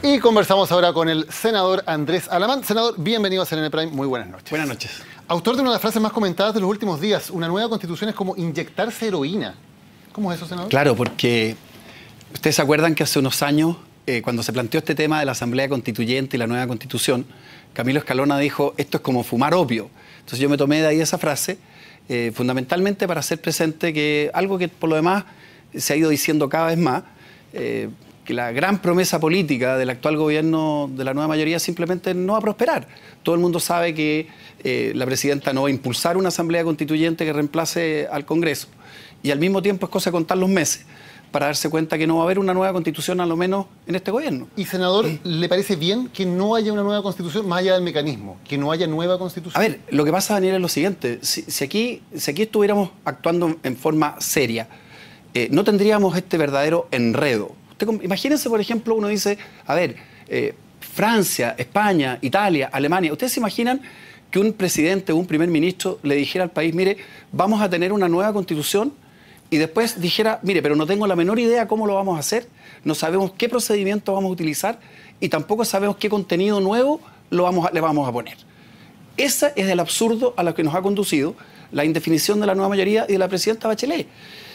Y conversamos ahora con el senador Andrés Alamán. Senador, bienvenido a CNN Prime. Muy buenas noches. Buenas noches. Autor de una de las frases más comentadas de los últimos días. Una nueva constitución es como inyectarse heroína. ¿Cómo es eso, senador? Claro, porque ustedes se acuerdan que hace unos años, cuando se planteó este tema de la Asamblea Constituyente y la nueva Constitución, Camilo Escalona dijo, esto es como fumar opio. Entonces yo me tomé de ahí esa frase, fundamentalmente para hacer presente que algo que por lo demás se ha ido diciendo cada vez más, que la gran promesa política del actual gobierno de la nueva mayoría simplemente no va a prosperar. Todo el mundo sabe que la presidenta no va a impulsar una asamblea constituyente que reemplace al Congreso. Y al mismo tiempo es cosa de contar los meses para darse cuenta que no va a haber una nueva constitución, a lo menos en este gobierno. Y, senador, ¿le parece bien que no haya una nueva constitución más allá del mecanismo? Que no haya nueva constitución. A ver, lo que pasa, Daniel, es lo siguiente. Si aquí estuviéramos actuando en forma seria, no tendríamos este verdadero enredo. Imagínense, por ejemplo, uno dice, a ver, Francia, España, Italia, Alemania, ¿ustedes se imaginan que un presidente o un primer ministro le dijera al país, mire, vamos a tener una nueva constitución? Y después dijera, mire, pero no tengo la menor idea cómo lo vamos a hacer, no sabemos qué procedimiento vamos a utilizar y tampoco sabemos qué contenido nuevo le vamos a poner. Ese es el absurdo a lo que nos ha conducido la indefinición de la nueva mayoría y de la presidenta Bachelet.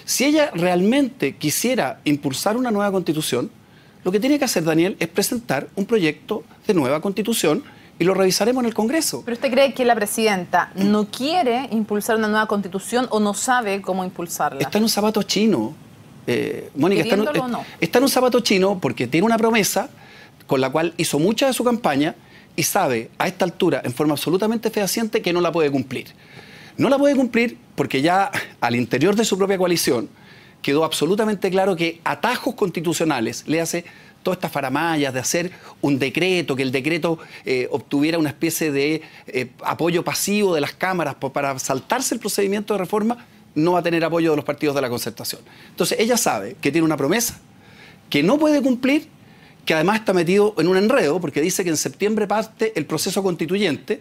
Si ella realmente quisiera impulsar una nueva constitución, lo que tiene que hacer, Daniel, es presentar un proyecto de nueva constitución y lo revisaremos en el Congreso. ¿Pero usted cree que la presidenta no quiere impulsar una nueva constitución o no sabe cómo impulsarla? Está en un zapato chino, Mónica, está en un zapato chino porque tiene una promesa con la cual hizo mucha de su campaña y sabe a esta altura, en forma absolutamente fehaciente, que no la puede cumplir. No la puede cumplir porque ya al interior de su propia coalición quedó absolutamente claro que atajos constitucionales, le hace todas estas faramayas de hacer un decreto, que el decreto obtuviera una especie de apoyo pasivo de las cámaras para saltarse el procedimiento de reforma, no va a tener apoyo de los partidos de la concertación. Entonces ella sabe que tiene una promesa que no puede cumplir, que además está metido en un enredo porque dice que en septiembre parte el proceso constituyente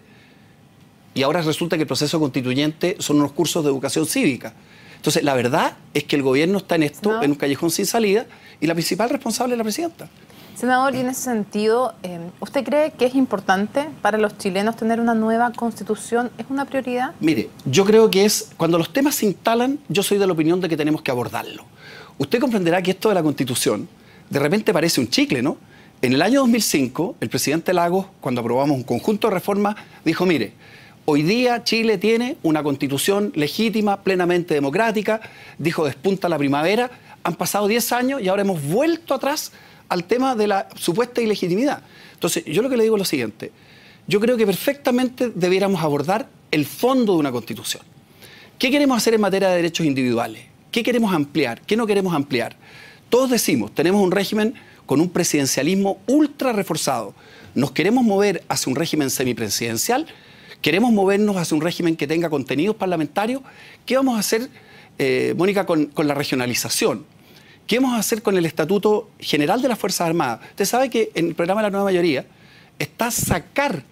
y ahora resulta que el proceso constituyente son unos cursos de educación cívica. Entonces, la verdad es que el gobierno está en esto, en un callejón sin salida, y la principal responsable es la presidenta. Senador, y en ese sentido, ¿usted cree que es importante para los chilenos tener una nueva constitución? ¿Es una prioridad? Mire, yo creo que cuando los temas se instalan, yo soy de la opinión de que tenemos que abordarlo. Usted comprenderá que esto de la constitución, de repente parece un chicle, ¿no? En el año 2005, el presidente Lagos, cuando aprobamos un conjunto de reformas, dijo, mire, hoy día Chile tiene una constitución legítima, plenamente democrática, dijo despunta la primavera, han pasado 10 años y ahora hemos vuelto atrás al tema de la supuesta ilegitimidad. Entonces, yo lo que le digo es lo siguiente, yo creo que perfectamente debiéramos abordar el fondo de una constitución. ¿Qué queremos hacer en materia de derechos individuales? ¿Qué queremos ampliar? ¿Qué no queremos ampliar? Todos decimos, tenemos un régimen con un presidencialismo ultra reforzado, nos queremos mover hacia un régimen semipresidencial. Queremos movernos hacia un régimen que tenga contenidos parlamentarios. ¿Qué vamos a hacer, Mónica, con la regionalización? ¿Qué vamos a hacer con el Estatuto General de las Fuerzas Armadas? Usted sabe que en el programa de la nueva mayoría está sacar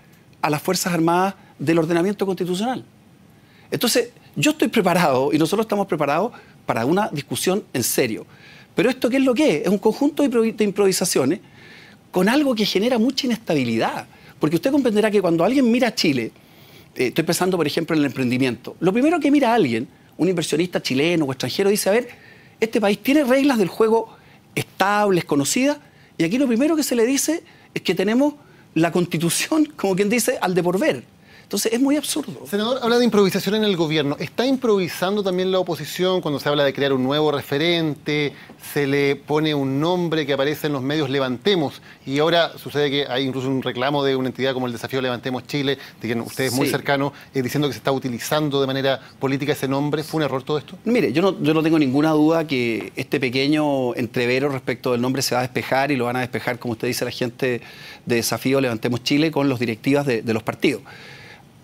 a las Fuerzas Armadas del ordenamiento constitucional. Entonces, yo estoy preparado y nosotros estamos preparados para una discusión en serio. Pero ¿esto qué es lo que es? Es un conjunto de improvisaciones con algo que genera mucha inestabilidad. Porque usted comprenderá que cuando alguien mira a Chile, estoy pensando, por ejemplo, en el emprendimiento. Lo primero que mira a alguien, un inversionista chileno o extranjero, dice, a ver, este país tiene reglas del juego estables, conocidas, y aquí lo primero que se le dice es que tenemos la Constitución, como quien dice, al de por ver. Entonces, es muy absurdo. Senador, habla de improvisación en el gobierno. ¿Está improvisando también la oposición cuando se habla de crear un nuevo referente? Se le pone un nombre que aparece en los medios, Levantemos, y ahora sucede que hay incluso un reclamo de una entidad como el Desafío Levantemos Chile, de quien usted es muy cercano, diciendo que se está utilizando de manera política ese nombre. ¿Fue un error todo esto? Mire, yo no tengo ninguna duda que este pequeño entrevero respecto del nombre se va a despejar y lo van a despejar, como usted dice, la gente de Desafío Levantemos Chile con las directivas de los partidos.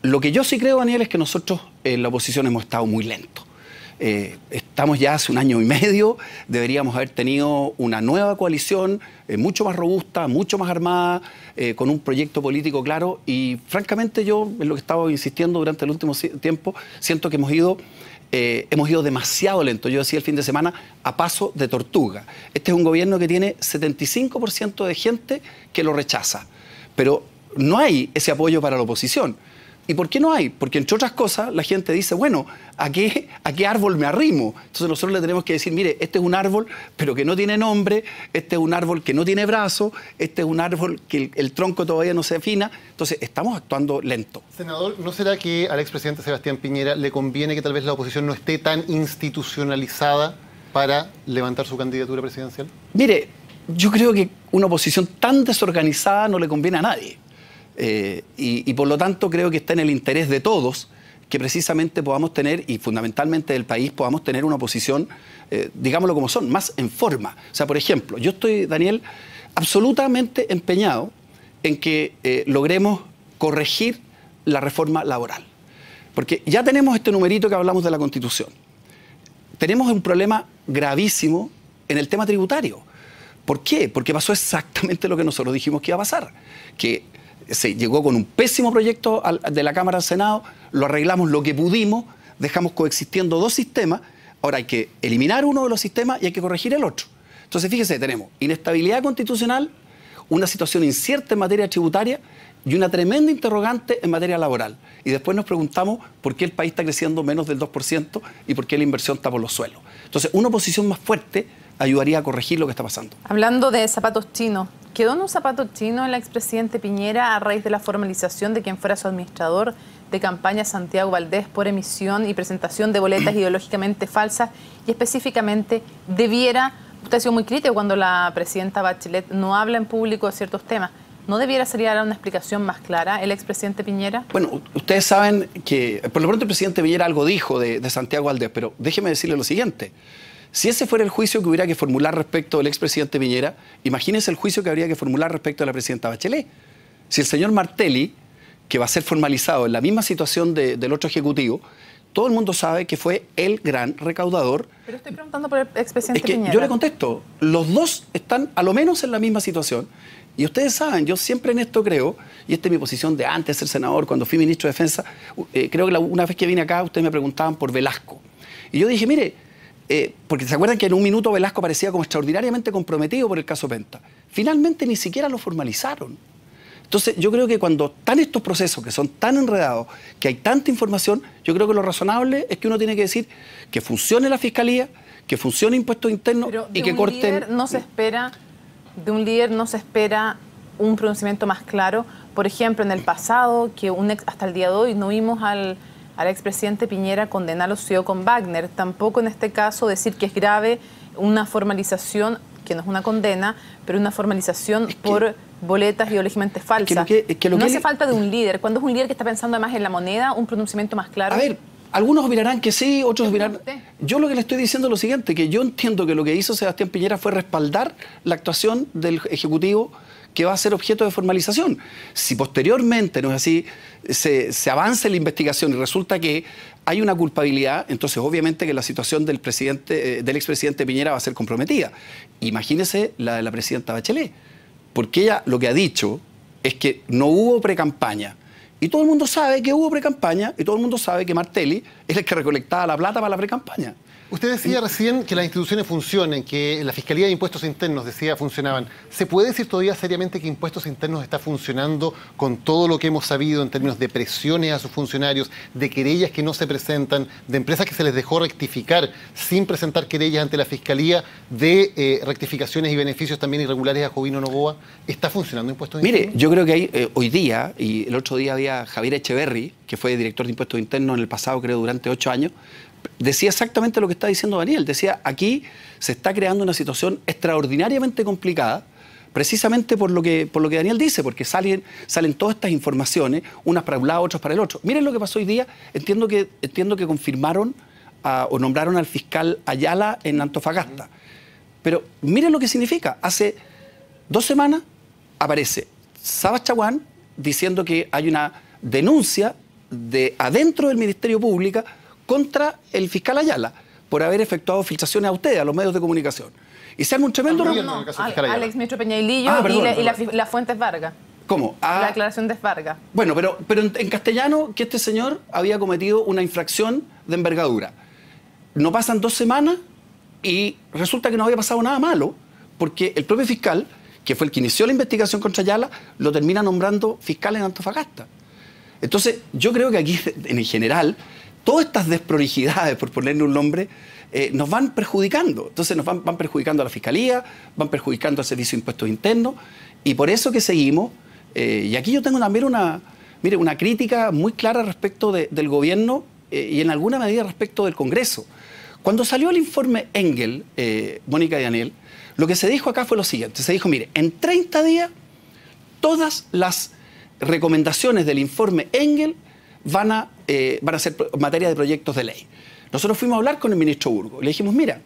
Lo que yo sí creo, Daniel, es que nosotros en la oposición hemos estado muy lentos. Estamos ya hace 1 año y medio, deberíamos haber tenido una nueva coalición mucho más robusta, mucho más armada, con un proyecto político claro y francamente yo, en lo que he estado insistiendo durante el último tiempo, siento que hemos ido hemos ido demasiado lento. Yo decía el fin de semana, a paso de tortuga. Este es un gobierno que tiene 75% de gente que lo rechaza. Pero no hay ese apoyo para la oposición. ¿Y por qué no hay? Porque, entre otras cosas, la gente dice, bueno, ¿a qué árbol me arrimo? Entonces nosotros le tenemos que decir, mire, este es un árbol, pero que no tiene nombre, este es un árbol que no tiene brazo, este es un árbol que el tronco todavía no se afina. Entonces, estamos actuando lento. Senador, ¿no será que al expresidente Sebastián Piñera le conviene que tal vez la oposición no esté tan institucionalizada para levantar su candidatura presidencial? Mire, yo creo que una oposición tan desorganizada no le conviene a nadie. Y por lo tanto creo que está en el interés de todos que precisamente podamos tener, y fundamentalmente del país, podamos tener una oposición, digámoslo como son, más en forma. O sea, por ejemplo, yo estoy, Daniel, absolutamente empeñado en que logremos corregir la reforma laboral. Porque ya tenemos este numerito que hablamos de la Constitución. Tenemos un problema gravísimo en el tema tributario. ¿Por qué? Porque pasó exactamente lo que nosotros dijimos que iba a pasar. Que se llegó con un pésimo proyecto de la Cámara al Senado, lo arreglamos lo que pudimos, dejamos coexistiendo dos sistemas, ahora hay que eliminar uno de los sistemas y hay que corregir el otro. Entonces, fíjese, tenemos inestabilidad constitucional, una situación incierta en materia tributaria y una tremenda interrogante en materia laboral. Y después nos preguntamos por qué el país está creciendo menos del 2% y por qué la inversión está por los suelos. Entonces, una oposición más fuerte ayudaría a corregir lo que está pasando. Hablando de zapatos chinos, ¿quedó en un zapato chino el expresidente Piñera a raíz de la formalización de quien fuera su administrador de campaña, Santiago Valdés, por emisión y presentación de boletas ideológicamente falsas? Y específicamente, usted ha sido muy crítico cuando la presidenta Bachelet no habla en público de ciertos temas. ¿No debiera salir a dar una explicación más clara el expresidente Piñera? Bueno, ustedes saben que, por lo pronto, el presidente Piñera algo dijo de Santiago Valdés, pero déjeme decirle lo siguiente. Si ese fuera el juicio que hubiera que formular respecto del expresidente Piñera, imagínese el juicio que habría que formular respecto de la presidenta Bachelet. Si el señor Martelli, que va a ser formalizado en la misma situación del otro ejecutivo, todo el mundo sabe que fue el gran recaudador. Pero estoy preguntando por el expresidente Piñera. Yo le contesto, los dos están a lo menos en la misma situación. Y ustedes saben, yo siempre en esto creo, y esta es mi posición de antes de ser senador, cuando fui ministro de Defensa, creo que una vez que vine acá, ustedes me preguntaban por Velasco. Y yo dije, mire, porque se acuerdan que en un minuto Velasco parecía como extraordinariamente comprometido por el caso Penta. Finalmente ni siquiera lo formalizaron. Entonces yo creo que cuando están estos procesos que son tan enredados, que hay tanta información, yo creo que lo razonable es que uno tiene que decir que funcione la Fiscalía, que funcione Impuestos Internos y que corten... De un líder no se espera un pronunciamiento más claro. Por ejemplo, en el pasado, que hasta el día de hoy no vimos al expresidente Piñera condenar lo sucedido con Wagner. Tampoco en este caso decir que es grave una formalización, que no es una condena, pero una formalización por boletas ideológicamente falsas. No hace falta de un líder. Cuando es un líder que está pensando además en la moneda, un pronunciamiento más claro. A ver, algunos opinarán que sí, otros opinarán... Yo lo que le estoy diciendo es lo siguiente, que yo entiendo que lo que hizo Sebastián Piñera fue respaldar la actuación del Ejecutivo que va a ser objeto de formalización. Si posteriormente, no es así, se avanza en la investigación y resulta que hay una culpabilidad, entonces obviamente que la situación del expresidente Piñera va a ser comprometida. Imagínese la de la presidenta Bachelet, porque ella lo que ha dicho es que no hubo precampaña. Y todo el mundo sabe que hubo precampaña y todo el mundo sabe que Martelli es el que recolectaba la plata para la precampaña. Usted decía recién que las instituciones funcionen, que la Fiscalía de Impuestos Internos, decía, funcionaban. ¿Se puede decir todavía seriamente que Impuestos Internos está funcionando con todo lo que hemos sabido en términos de presiones a sus funcionarios, de querellas que no se presentan, de empresas que se les dejó rectificar sin presentar querellas ante la Fiscalía, de rectificaciones y beneficios también irregulares a Jovino Novoa? ¿Está funcionando Impuestos Internos? Mire, yo creo que hay hoy día, y el otro día había Javier Echeverry, que fue director de Impuestos Internos en el pasado, creo, durante 8 años, decía exactamente lo que está diciendo Daniel. Decía, aquí se está creando una situación extraordinariamente complicada, precisamente por lo que Daniel dice, porque salen todas estas informaciones, unas para un lado, otras para el otro. Miren lo que pasó hoy día. Entiendo que confirmaron o nombraron al fiscal Ayala en Antofagasta. Pero miren lo que significa. Hace 2 semanas aparece Sabas Chaguán diciendo que hay una denuncia de adentro del Ministerio Público contra el fiscal Ayala por haber efectuado filtraciones a ustedes, a los medios de comunicación. Y se arma un tremendo... al exministro Peñailillo y la fuente es Vargas. ¿Cómo? La declaración de Vargas. Bueno, pero en castellano que este señor había cometido una infracción de envergadura. no pasan 2 semanas y resulta que no había pasado nada malo, porque el propio fiscal, que fue el que inició la investigación contra Ayala, lo termina nombrando fiscal en Antofagasta. Entonces, yo creo que aquí, en general, todas estas desprolijidades, por ponerle un nombre, nos van perjudicando. Entonces, nos van perjudicando a la Fiscalía, van perjudicando al Servicio de Impuestos Internos, y por eso que seguimos. Y aquí yo tengo también una crítica muy clara respecto del gobierno y en alguna medida respecto del Congreso. Cuando salió el informe Engel, Mónica y Daniel, lo que se dijo acá fue lo siguiente. Se dijo, mire, en 30 días todas las recomendaciones del informe Engel van a ser materia de proyectos de ley. Nosotros fuimos a hablar con el ministro Burgos. Le dijimos, mira,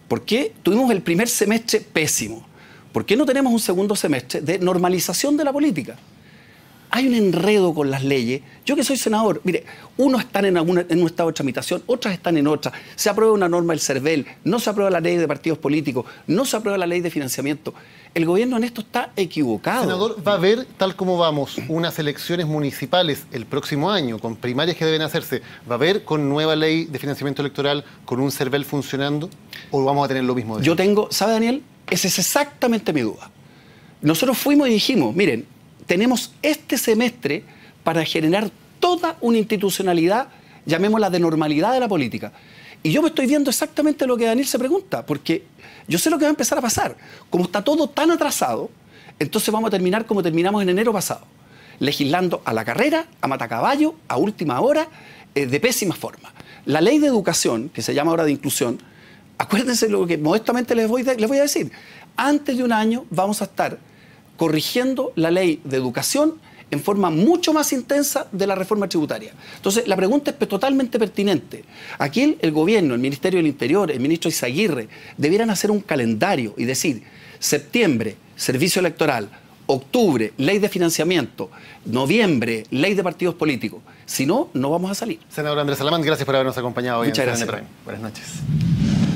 ¿por qué tuvimos el primer semestre pésimo? ¿Por qué no tenemos un segundo semestre de normalización de la política? Hay un enredo con las leyes. Yo que soy senador, mire, unos están en un estado de tramitación, otras están en otra. Se aprueba una norma del CERVEL, no se aprueba la ley de partidos políticos, no se aprueba la ley de financiamiento. El gobierno en esto está equivocado. Senador, va a haber, tal como vamos, unas elecciones municipales el próximo año, con primarias que deben hacerse. ¿Va a haber con nueva ley de financiamiento electoral, con un CERVEL funcionando? ¿O vamos a tener lo mismo? Yo tengo, ¿sabe, Daniel? Esa es exactamente mi duda. Nosotros fuimos y dijimos, miren, tenemos este semestre para generar toda una institucionalidad, llamémosla de normalidad de la política. Y yo me estoy viendo exactamente lo que Daniel se pregunta, porque yo sé lo que va a empezar a pasar. Como está todo tan atrasado, entonces vamos a terminar como terminamos en enero pasado, legislando a la carrera, a matacaballo, a última hora, de pésima forma. La ley de educación, que se llama ahora de inclusión, acuérdense lo que modestamente les voy a decir. Antes de un año vamos a estar corrigiendo la ley de educación en forma mucho más intensa de la reforma tributaria. Entonces, la pregunta es totalmente pertinente. Aquí el gobierno, el Ministerio del Interior, el ministro Izaguirre, debieran hacer un calendario y decir, septiembre, servicio electoral, octubre, ley de financiamiento, noviembre, ley de partidos políticos. Si no, no vamos a salir. Senador Andrés Salamán, gracias por habernos acompañado hoy. Muchas gracias. Buenas noches.